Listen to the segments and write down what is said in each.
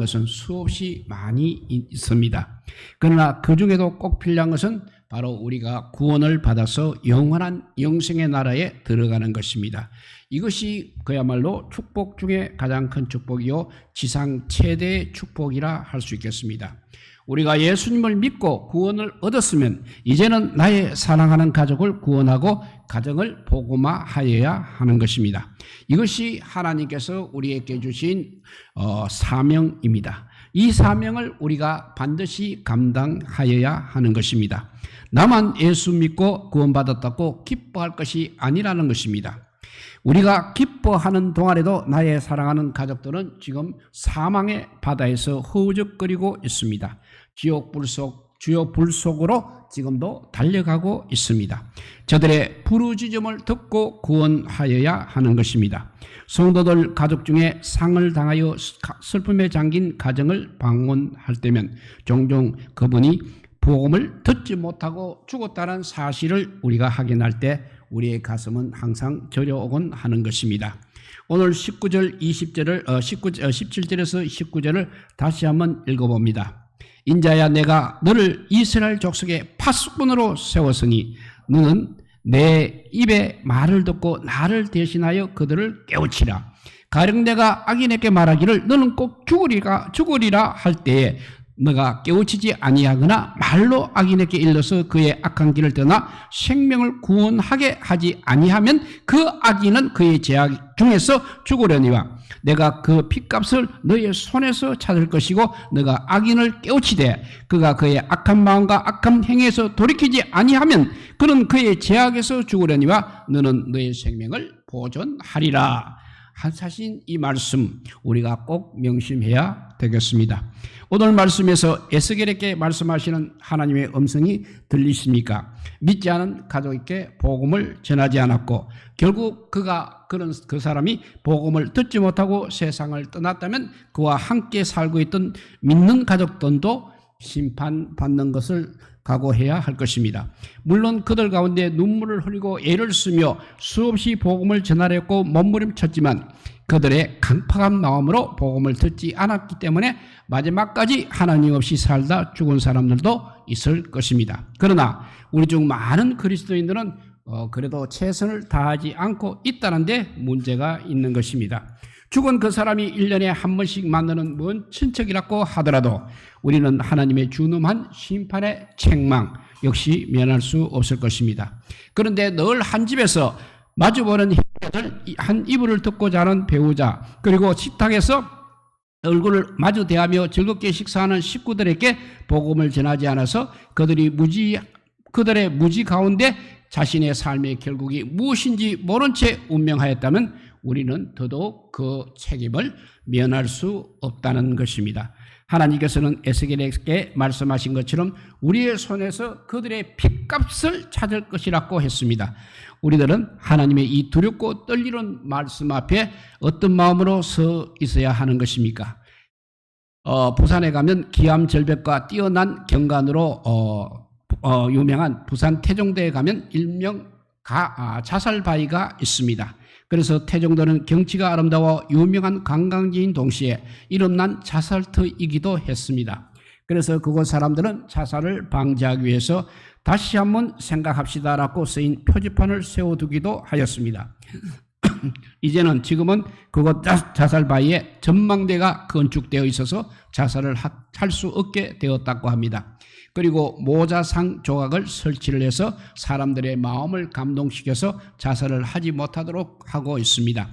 것은 수없이 많이 있습니다. 그러나 그 중에도 꼭 필요한 것은 바로 우리가 구원을 받아서 영원한 영생의 나라에 들어가는 것입니다. 이것이 그야말로 축복 중에 가장 큰 축복이요 지상 최대의 축복이라 할 수 있겠습니다. 우리가 예수님을 믿고 구원을 얻었으면 이제는 나의 사랑하는 가족을 구원하고 가정을 복음화하여야 하는 것입니다. 이것이 하나님께서 우리에게 주신 사명입니다. 이 사명을 우리가 반드시 감당하여야 하는 것입니다. 나만 예수 믿고 구원받았다고 기뻐할 것이 아니라는 것입니다. 우리가 기뻐하는 동안에도 나의 사랑하는 가족들은 지금 사망의 바다에서 허우적거리고 있습니다. 주요 불 속으로 지금도 달려가고 있습니다. 저들의 부르짖음을 듣고 구원하여야 하는 것입니다. 성도들 가족 중에 상을 당하여 슬픔에 잠긴 가정을 방문할 때면 종종 그분이 복음을 듣지 못하고 죽었다는 사실을 우리가 확인할 때 우리의 가슴은 항상 저려오곤 하는 것입니다. 오늘 19절, 20절을 17절에서 19절을 다시 한번 읽어봅니다. 인자야 내가 너를 이스라엘 족속의 파수꾼으로 세웠으니 너는 내 입의 말을 듣고 나를 대신하여 그들을 깨우치라. 가령 내가 악인에게 말하기를 너는 꼭 죽으리라 할 때에 너가 깨우치지 아니하거나 말로 악인에게 일러서 그의 악한 길을 떠나 생명을 구원하게 하지 아니하면 그 악인은 그의 죄악 중에서 죽으려니와 내가 그 핏값을 너의 손에서 찾을 것이고 너가 악인을 깨우치되 그가 그의 악한 마음과 악한 행위에서 돌이키지 아니하면 그는 그의 죄악에서 죽으려니와 너는 너의 생명을 보존하리라. 사실 이 말씀 우리가 꼭 명심해야 되겠습니다. 오늘 말씀에서 에스겔에게 말씀하시는 하나님의 음성이 들리십니까? 믿지 않은 가족에게 복음을 전하지 않았고 결국 그 사람이 복음을 듣지 못하고 세상을 떠났다면 그와 함께 살고 있던 믿는 가족들도 심판받는 것을 각오해야 할 것입니다. 물론 그들 가운데 눈물을 흘리고 애를 쓰며 수없이 복음을 전하려고 몸부림쳤지만 그들의 강팍한 마음으로 복음을 듣지 않았기 때문에 마지막까지 하나님 없이 살다 죽은 사람들도 있을 것입니다. 그러나 우리 중 많은 그리스도인들은 그래도 최선을 다하지 않고 있다는 데 문제가 있는 것입니다. 죽은 그 사람이 1년에 한 번씩 만나는 먼 친척이라고 하더라도 우리는 하나님의 준엄한 심판의 책망 역시 면할 수 없을 것입니다. 그런데 늘 한 집에서 마주보는 형제들, 한 이불을 듣고 자는 배우자, 그리고 식탁에서 얼굴을 마주 대하며 즐겁게 식사하는 식구들에게 복음을 전하지 않아서 그들의 무지 가운데 자신의 삶의 결국이 무엇인지 모른 채 운명하였다면 우리는 더더욱 그 책임을 면할 수 없다는 것입니다. 하나님께서는 에스겔에게 말씀하신 것처럼 우리의 손에서 그들의 핏값을 찾을 것이라고 했습니다. 우리들은 하나님의 이 두렵고 떨리는 말씀 앞에 어떤 마음으로 서 있어야 하는 것입니까? 부산에 가면 기암절벽과 뛰어난 경관으로 유명한 부산 태종대에 가면 일명 자살바위가 있습니다. 그래서 태종도는 경치가 아름다워 유명한 관광지인 동시에 이름난 자살터이기도 했습니다. 그래서 그곳 사람들은 자살을 방지하기 위해서 다시 한번 생각합시다라고 쓰인 표지판을 세워두기도 하였습니다. 지금은 그곳 자살바위에 전망대가 건축되어 있어서 자살을 할 수 없게 되었다고 합니다. 그리고 모자상 조각을 설치를 해서 사람들의 마음을 감동시켜서 자살을 하지 못하도록 하고 있습니다.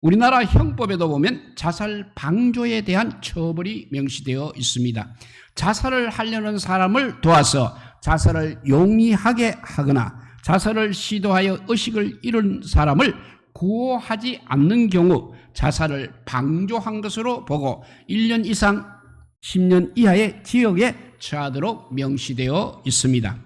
우리나라 형법에도 보면 자살 방조에 대한 처벌이 명시되어 있습니다. 자살을 하려는 사람을 도와서 자살을 용이하게 하거나 자살을 시도하여 의식을 잃은 사람을 구호하지 않는 경우 자살을 방조한 것으로 보고 1년 이상 10년 이하의 징역에 처하도록 명시되어 있습니다.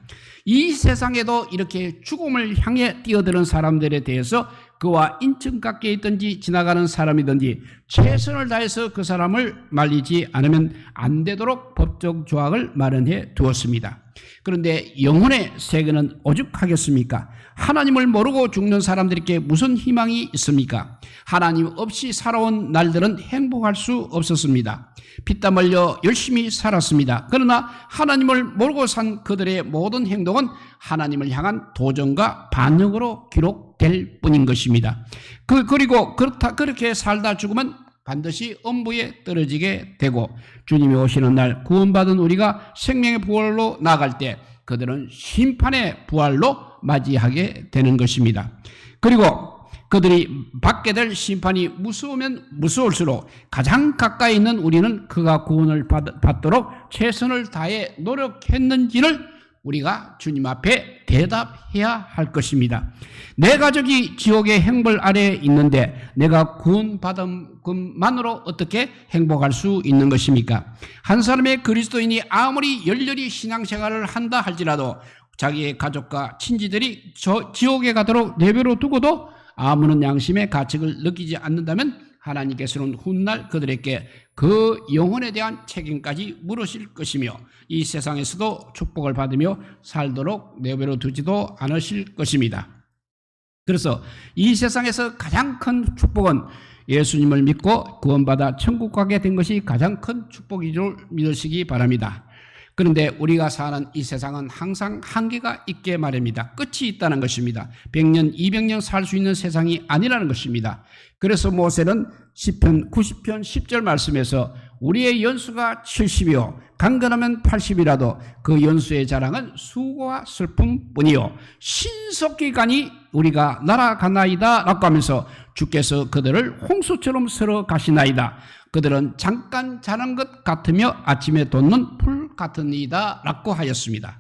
이 세상에도 이렇게 죽음을 향해 뛰어드는 사람들에 대해서 그와 인천 가까이 있든지 지나가는 사람이든지 최선을 다해서 그 사람을 말리지 않으면 안 되도록 법적 조항을 마련해 두었습니다. 그런데 영혼의 세계는 오죽하겠습니까? 하나님을 모르고 죽는 사람들에게 무슨 희망이 있습니까? 하나님 없이 살아온 날들은 행복할 수 없었습니다. 피땀 흘려 열심히 살았습니다. 그러나 하나님을 모르고 산 그들의 모든 행동은 하나님을 향한 도전과 반역으로 기록될 뿐인 것입니다. 그리고 그렇게 살다 죽으면 반드시 엄부에 떨어지게 되고 주님이 오시는 날 구원받은 우리가 생명의 부활로 나아갈 때 그들은 심판의 부활로 맞이하게 되는 것입니다. 그리고 그들이 받게 될 심판이 무서우면 무서울수록 가장 가까이 있는 우리는 그가 구원을 받도록 최선을 다해 노력했는지를 우리가 주님 앞에 대답해야 할 것입니다. 내 가족이 지옥의 행벌 아래에 있는데 내가 구원받은 것만으로 어떻게 행복할 수 있는 것입니까? 한 사람의 그리스도인이 아무리 열렬히 신앙생활을 한다 할지라도 자기의 가족과 친지들이 지옥에 가도록 내버려 두고도 아무런 양심의 가책을 느끼지 않는다면 하나님께서는 훗날 그들에게 그 영혼에 대한 책임까지 물으실 것이며 이 세상에서도 축복을 받으며 살도록 내버려 두지도 않으실 것입니다. 그래서 이 세상에서 가장 큰 축복은 예수님을 믿고 구원받아 천국 가게 된 것이 가장 큰 축복인 줄 믿으시기 바랍니다. 그런데 우리가 사는 이 세상은 항상 한계가 있게 마련입니다. 끝이 있다는 것입니다. 100년, 200년 살 수 있는 세상이 아니라는 것입니다. 그래서 모세는 시편 90편 10절 말씀에서 우리의 연수가 70이요 강건하면 80이라도 그 연수의 자랑은 수고와 슬픔뿐이요 신속히 가니 우리가 날아가나이다 라고 하면서 주께서 그들을 홍수처럼 쓸어 가시나이다. 그들은 잠깐 자는 것 같으며 아침에 돋는 풀 같으니이다 라고 하였습니다.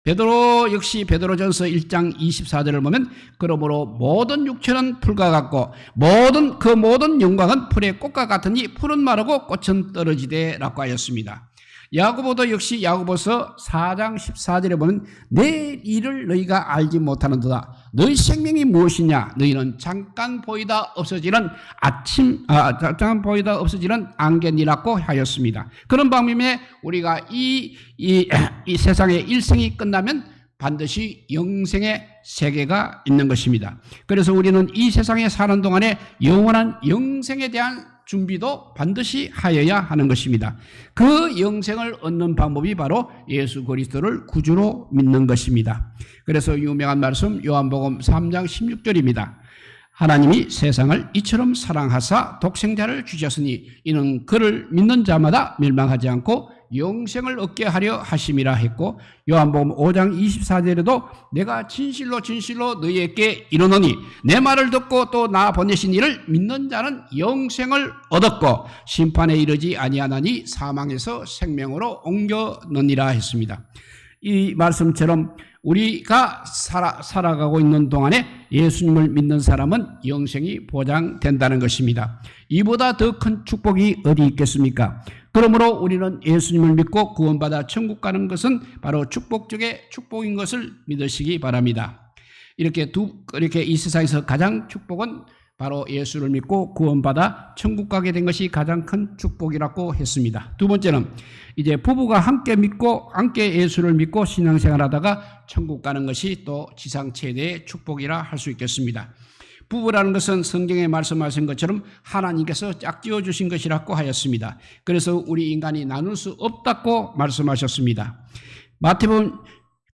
베드로 역시 베드로전서 1장 24절을 보면 그러므로 모든 육체는 풀과 같고 모든 영광은 풀의 꽃과 같으니 풀은 마르고 꽃은 떨어지되 라고 하였습니다. 야고보도 역시 야고보서 4장 14절에 보면 내 일을 너희가 알지 못하는도다. 너희 생명이 무엇이냐? 너희는 잠깐 보이다 없어지는 안개니라고 하였습니다. 그런 방면에 우리가 이 세상의 일생이 끝나면 반드시 영생의 세계가 있는 것입니다. 그래서 우리는 이 세상에 사는 동안에 영원한 영생에 대한 준비도 반드시 하여야 하는 것입니다. 그 영생을 얻는 방법이 바로 예수 그리스도를 구주로 믿는 것입니다. 그래서 유명한 말씀 요한복음 3장 16절입니다. 하나님이 세상을 이처럼 사랑하사 독생자를 주셨으니 이는 그를 믿는 자마다 멸망하지 않고 영생을 얻게 하려 하심이라 했고 요한복음 5장 24절에도 내가 진실로 너희에게 이르노니 내 말을 듣고 또 나 보내신 이를 믿는 자는 영생을 얻었고 심판에 이르지 아니하나니 사망에서 생명으로 옮겨느니라 했습니다. 이 말씀처럼 우리가 살아가고 있는 동안에 예수님을 믿는 사람은 영생이 보장된다는 것입니다. 이보다 더 큰 축복이 어디 있겠습니까? 그러므로 우리는 예수님을 믿고 구원받아 천국 가는 것은 바로 축복 중에 축복인 것을 믿으시기 바랍니다. 이렇게 이 세상에서 가장 축복은 바로 예수를 믿고 구원받아 천국 가게 된 것이 가장 큰 축복이라고 했습니다. 두 번째는 이제 부부가 함께 예수를 믿고 신앙생활하다가 천국 가는 것이 또 지상 최대의 축복이라 할 수 있겠습니다. 부부라는 것은 성경에 말씀하신 것처럼 하나님께서 짝지어 주신 것이라고 하였습니다. 그래서 우리 인간이 나눌 수 없다고 말씀하셨습니다. 마태복음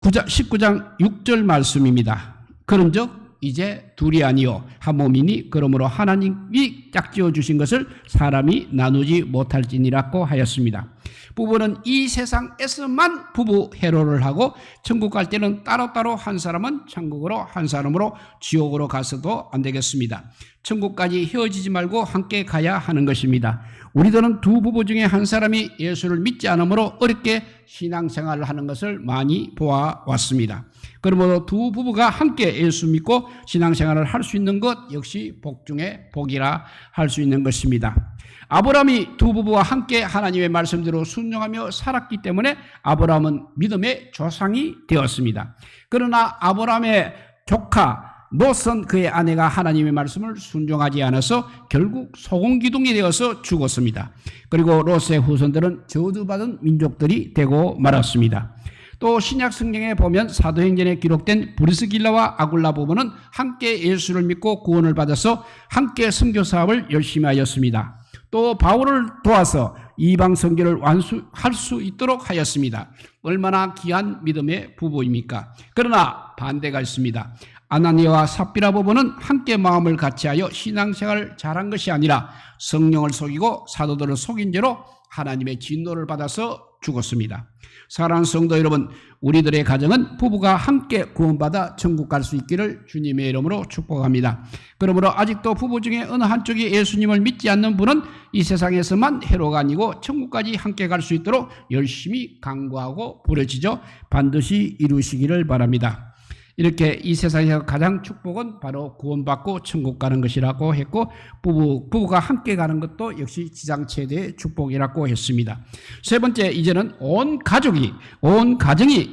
19장 6절 말씀입니다. 그런즉 이제 둘이 아니요 한 몸이니 그러므로 하나님이 짝지어 주신 것을 사람이 나누지 못할지니라고 하였습니다. 부부는 이 세상에서만 부부 해로를 하고 천국 갈 때는 따로따로 한 사람은 천국으로 한 사람으로 지옥으로 가서도 안 되겠습니다. 천국까지 헤어지지 말고 함께 가야 하는 것입니다. 우리들은 두 부부 중에 한 사람이 예수를 믿지 않으므로 어렵게 신앙생활을 하는 것을 많이 보아왔습니다. 그러므로 두 부부가 함께 예수 믿고 신앙생활을 할 수 있는 것 역시 복 중에 복이라 할 수 있는 것입니다. 아브라함이 두 부부와 함께 하나님의 말씀대로 순종하며 살았기 때문에 아브라함은 믿음의 조상이 되었습니다. 그러나 아브라함의 조카 롯은 그의 아내가 하나님의 말씀을 순종하지 않아서 결국 소금기둥이 되어서 죽었습니다. 그리고 롯의 후손들은 저주받은 민족들이 되고 말았습니다. 또 신약 성경에 보면 사도행전에 기록된 브리스길라와 아굴라 부부는 함께 예수를 믿고 구원을 받아서 함께 선교 사업을 열심히 하였습니다. 또 바울을 도와서 이방 선교를 완수할 수 있도록 하였습니다. 얼마나 귀한 믿음의 부부입니까? 그러나 반대가 있습니다. 아나니아와 삽비라 부부는 함께 마음을 같이하여 신앙생활을 잘한 것이 아니라 성령을 속이고 사도들을 속인 죄로 하나님의 진노를 받아서 죽었습니다. 사랑하는 성도 여러분, 우리들의 가정은 부부가 함께 구원받아 천국 갈 수 있기를 주님의 이름으로 축복합니다. 그러므로 아직도 부부 중에 어느 한쪽이 예수님을 믿지 않는 분은 이 세상에서만 해로가 아니고 천국까지 함께 갈 수 있도록 열심히 강구하고 부르짖어 반드시 이루시기를 바랍니다. 이렇게 이 세상에서 가장 축복은 바로 구원받고 천국 가는 것이라고 했고, 부부가 함께 가는 것도 역시 지상 최대의 축복이라고 했습니다. 세 번째, 이제는 온 가정이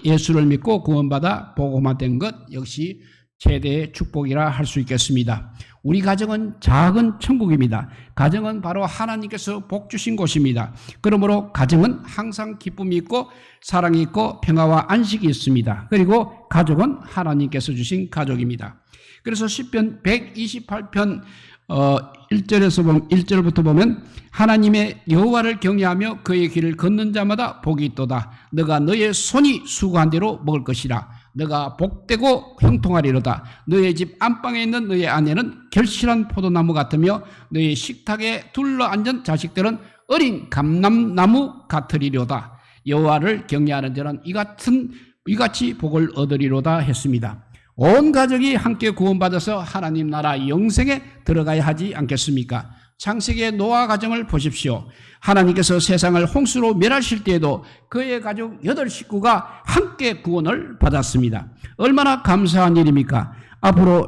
예수를 믿고 구원받아 복음화 된 것 역시 최대의 축복이라 할 수 있겠습니다. 우리 가정은 작은 천국입니다. 가정은 바로 하나님께서 복 주신 곳입니다. 그러므로 가정은 항상 기쁨이 있고 사랑이 있고 평화와 안식이 있습니다. 그리고 가족은 하나님께서 주신 가족입니다. 그래서 시편 128편 1절부터 보면 하나님의 여호와를 경외하며 그의 길을 걷는 자마다 복이 있도다. 너가 너의 손이 수고한 대로 먹을 것이라. 너가 복되고 형통하리로다. 너의 집 안방에 있는 너의 아내는 결실한 포도나무 같으며 너의 식탁에 둘러앉은 자식들은 어린 감람나무 같으리로다. 여호와를 경외하는 자는 이같이 복을 얻으리로다 했습니다. 온 가족이 함께 구원받아서 하나님 나라 영생에 들어가야 하지 않겠습니까? 창세기의 노아 가정을 보십시오. 하나님께서 세상을 홍수로 멸하실 때에도 그의 가족 8식구가 함께 구원을 받았습니다. 얼마나 감사한 일입니까? 앞으로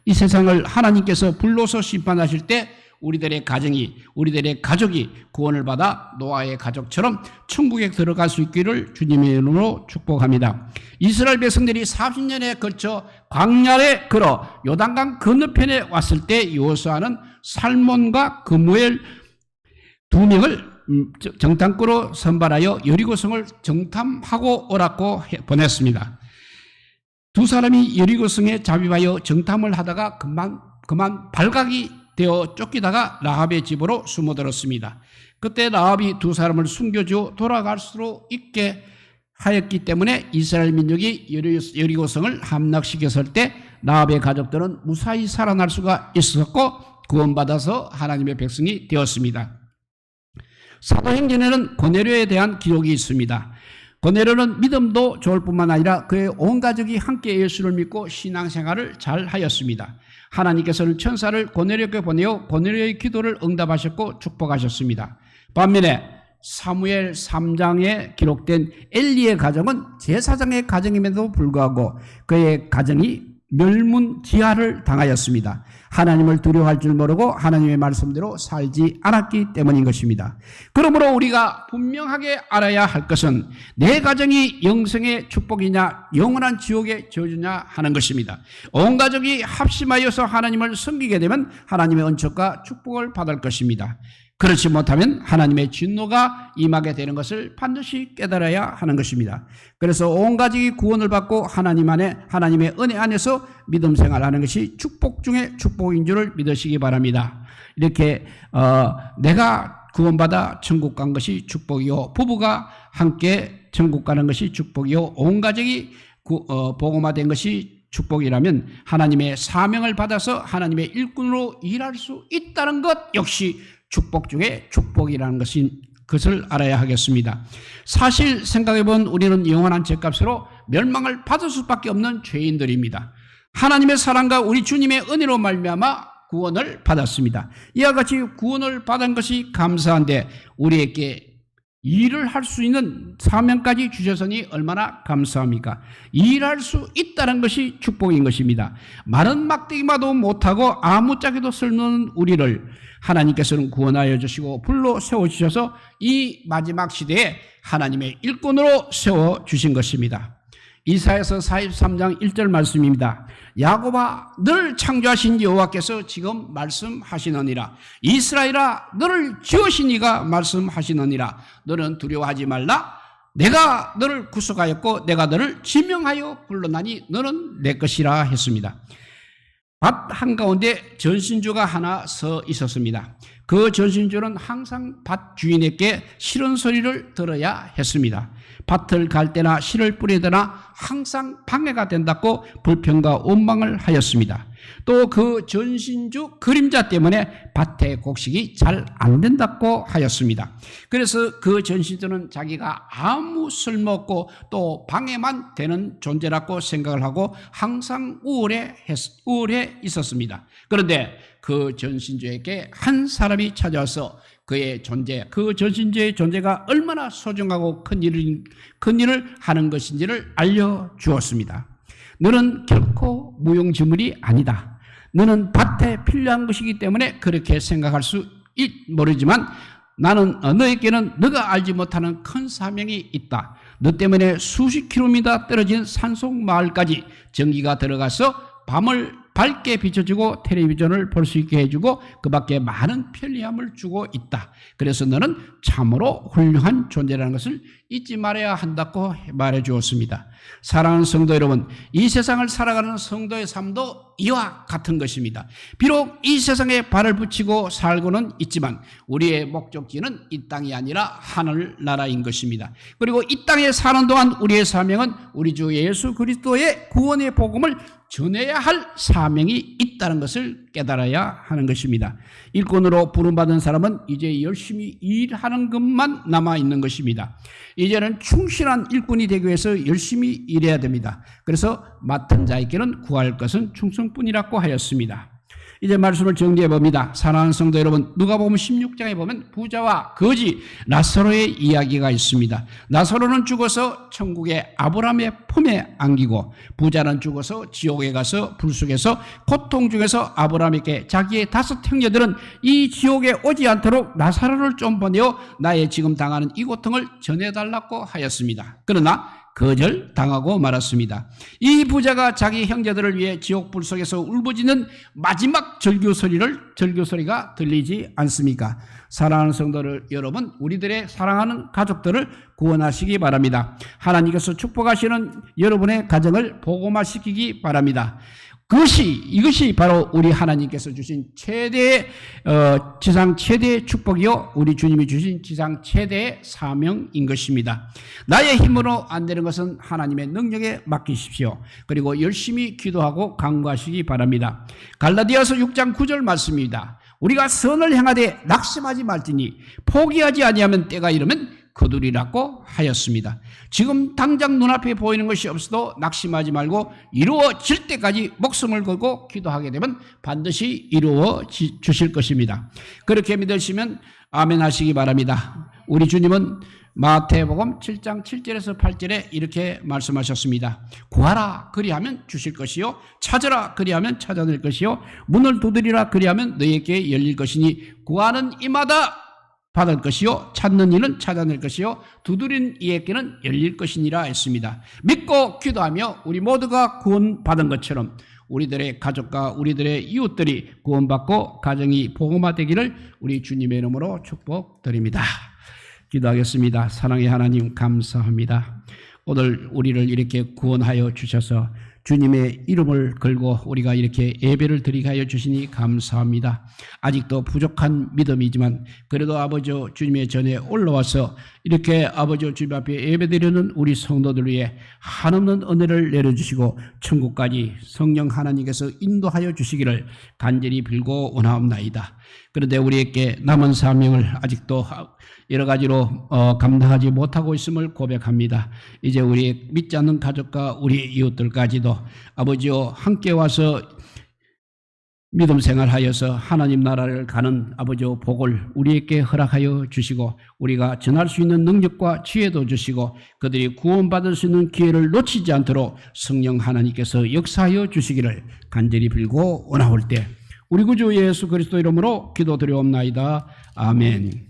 이 세상을 하나님께서 불로서 심판하실 때 우리들의 가족이 구원을 받아 노아의 가족처럼 천국에 들어갈 수 있기를 주님의 이름으로 축복합니다. 이스라엘 백성들이 40년에 걸쳐 광야에 걸어 요단강 건너편에 왔을 때 여호수아는 살몬과 그무엘 2명을 정탐꾼으로 선발하여 여리고성을 정탐하고 오라고 보냈습니다. 두 사람이 여리고성에 잠입하여 정탐을 하다가 그만 발각이 되어 쫓기다가 라합의 집으로 숨어들었습니다. 그때 라합이 두 사람을 숨겨주어 돌아갈 수 있게 하였기 때문에 이스라엘 민족이 여리고성을 함락시켰을 때 라합의 가족들은 무사히 살아날 수가 있었고 구원받아서 하나님의 백성이 되었습니다. 사도행전에는 고넬료에 대한 기록이 있습니다. 고넬료는 믿음도 좋을 뿐만 아니라 그의 온 가족이 함께 예수를 믿고 신앙생활을 잘 하였습니다. 하나님께서는 천사를 고넬료에게 보내어 고넬료의 기도를 응답하셨고 축복하셨습니다. 반면에 사무엘 3장에 기록된 엘리의 가정은 제사장의 가정임에도 불구하고 그의 가정이 멸문지하를 당하였습니다. 하나님을 두려워할 줄 모르고 하나님의 말씀대로 살지 않았기 때문인 것입니다. 그러므로 우리가 분명하게 알아야 할 것은 내 가정이 영생의 축복이냐 영원한 지옥의 저주냐 하는 것입니다. 온 가족이 합심하여서 하나님을 섬기게 되면 하나님의 은총과 축복을 받을 것입니다. 그렇지 못하면 하나님의 진노가 임하게 되는 것을 반드시 깨달아야 하는 것입니다. 그래서 온 가족이 구원을 받고 하나님의 은혜 안에서 믿음 생활하는 것이 축복 중에 축복인 줄을 믿으시기 바랍니다. 이렇게 내가 구원받아 천국 간 것이 축복이요, 부부가 함께 천국 가는 것이 축복이요, 온 가족이 복음화된 것이 축복이라면 하나님의 사명을 받아서 하나님의 일꾼으로 일할 수 있다는 것 역시 축복 중에 축복이라는 것을 알아야 하겠습니다. 사실 생각해보면 우리는 영원한 죗값으로 멸망을 받을 수밖에 없는 죄인들입니다. 하나님의 사랑과 우리 주님의 은혜로 말미암아 구원을 받았습니다. 이와 같이 구원을 받은 것이 감사한데 우리에게 일을 할 수 있는 사명까지 주셔서니 얼마나 감사합니까? 일할 수 있다는 것이 축복인 것입니다. 마른 막대기마도 못하고 아무짝에도 쓸모없는 우리를 하나님께서는 구원하여 주시고 불로 세워주셔서 이 마지막 시대에 하나님의 일꾼으로 세워주신 것입니다. 이사야서 43장 1절 말씀입니다. 야곱아 너를 창조하신 여호와께서 지금 말씀하시느니라. 이스라엘아 너를 지으신 이가 말씀하시느니라. 너는 두려워하지 말라. 내가 너를 구속하였고 내가 너를 지명하여 불렀나니 너는 내 것이라 했습니다. 밭 한가운데 전신주가 하나 서 있었습니다. 그 전신주는 항상 밭 주인에게 싫은 소리를 들어야 했습니다. 밭을 갈 때나 씨를 뿌리거나 항상 방해가 된다고 불평과 원망을 하였습니다. 또 그 전신주 그림자 때문에 밭의 곡식이 잘 안 된다고 하였습니다. 그래서 그 전신주는 자기가 아무 쓸모없고 또 방해만 되는 존재라고 생각을 하고 항상 우울해 있었습니다. 그런데 그 전신주에게 한 사람이 찾아와서 그의 존재, 그 전신주의 존재가 얼마나 소중하고 큰 일을 하는 것인지를 알려주었습니다. 너는 결코 무용지물이 아니다. 너는 밭에 필요한 것이기 때문에 그렇게 생각할 수 모르지만 나는 너에게는 너가 알지 못하는 큰 사명이 있다. 너 때문에 수십 킬로미터 떨어진 산속 마을까지 전기가 들어가서 밤을 밝게 비춰주고 텔레비전을 볼 수 있게 해주고 그 밖에 많은 편리함을 주고 있다. 그래서 너는 참으로 훌륭한 존재라는 것을 잊지 말아야 한다고 말해 주었습니다. 사랑하는 성도 여러분, 이 세상을 살아가는 성도의 삶도 이와 같은 것입니다. 비록 이 세상에 발을 붙이고 살고는 있지만 우리의 목적지는 이 땅이 아니라 하늘나라인 것입니다. 그리고 이 땅에 사는 동안 우리의 사명은 우리 주 예수 그리스도의 구원의 복음을 전해야 할 사명이 있다는 것을 깨달아야 하는 것입니다. 일꾼으로 부름받은 사람은 이제 열심히 일하는 것만 남아있는 것입니다. 이제는 충실한 일꾼이 되기 위해서 열심히 일해야 됩니다. 그래서 맡은 자에게는 구할 것은 충성뿐이라고 하였습니다. 이제 말씀을 정리해 봅니다. 사랑하는 성도 여러분, 누가복음 16장에 보면 부자와 거지 나사로의 이야기가 있습니다. 나사로는 죽어서 천국의 아브라함의 품에 안기고 부자는 죽어서 지옥에 가서 불 속에서 고통 중에서 아브라함에게 자기의 5 형제들은 이 지옥에 오지 않도록 나사로를 좀 보내어 나의 지금 당하는 이 고통을 전해달라고 하였습니다. 그러나 거절당하고 말았습니다. 이 부자가 자기 형제들을 위해 지옥불 속에서 울부짖는 마지막 절규소리가 들리지 않습니까? 사랑하는 성도들 여러분, 우리들의 사랑하는 가족들을 구원하시기 바랍니다. 하나님께서 축복하시는 여러분의 가정을 복음화시키기 바랍니다. 이것이 바로 우리 하나님께서 주신 지상 최대의 축복이요 우리 주님이 주신 지상 최대의 사명인 것입니다. 나의 힘으로 안 되는 것은 하나님의 능력에 맡기십시오. 그리고 열심히 기도하고 간구하시기 바랍니다. 갈라디아서 6장 9절 말씀입니다. 우리가 선을 행하되 낙심하지 말지니 포기하지 아니하면 때가 이르면 거두리라고 하였습니다. 지금 당장 눈앞에 보이는 것이 없어도 낙심하지 말고 이루어질 때까지 목숨을 걸고 기도하게 되면 반드시 이루어 주실 것입니다. 그렇게 믿으시면 아멘 하시기 바랍니다. 우리 주님은 마태복음 7장 7절에서 8절에 이렇게 말씀하셨습니다. 구하라 그리하면 주실 것이요 찾으라 그리하면 찾아낼 것이요 문을 두드리라 그리하면 너희에게 열릴 것이니 구하는 이마다 받을 것이요 찾는 이는 찾아낼 것이요 두드린 이에게는 열릴 것이니라 했습니다. 믿고 기도하며 우리 모두가 구원받은 것처럼 우리들의 가족과 우리들의 이웃들이 구원받고 가정이 복음화되기를 우리 주님의 이름으로 축복드립니다. 기도하겠습니다. 사랑의 하나님 감사합니다. 오늘 우리를 이렇게 구원하여 주셔서 주님의 이름을 걸고 우리가 이렇게 예배를 드리게 하여 주시니 감사합니다. 아직도 부족한 믿음이지만 그래도 아버지 주님의 전에 올라와서 이렇게 아버지 주님 앞에 예배드리는 우리 성도들 위해 한없는 은혜를 내려주시고 천국까지 성령 하나님께서 인도하여 주시기를 간절히 빌고 원하옵나이다. 그런데 우리에게 남은 사명을 아직도 여러 가지로 감당하지 못하고 있음을 고백합니다. 이제 우리 믿지 않는 가족과 우리 이웃들까지도 아버지요 함께 와서 믿음 생활하여서 하나님 나라를 가는 아버지요 복을 우리에게 허락하여 주시고 우리가 전할 수 있는 능력과 지혜도 주시고 그들이 구원받을 수 있는 기회를 놓치지 않도록 성령 하나님께서 역사하여 주시기를 간절히 빌고 원하올 때 우리 구주 예수 그리스도 이름으로 기도드리옵나이다. 아멘.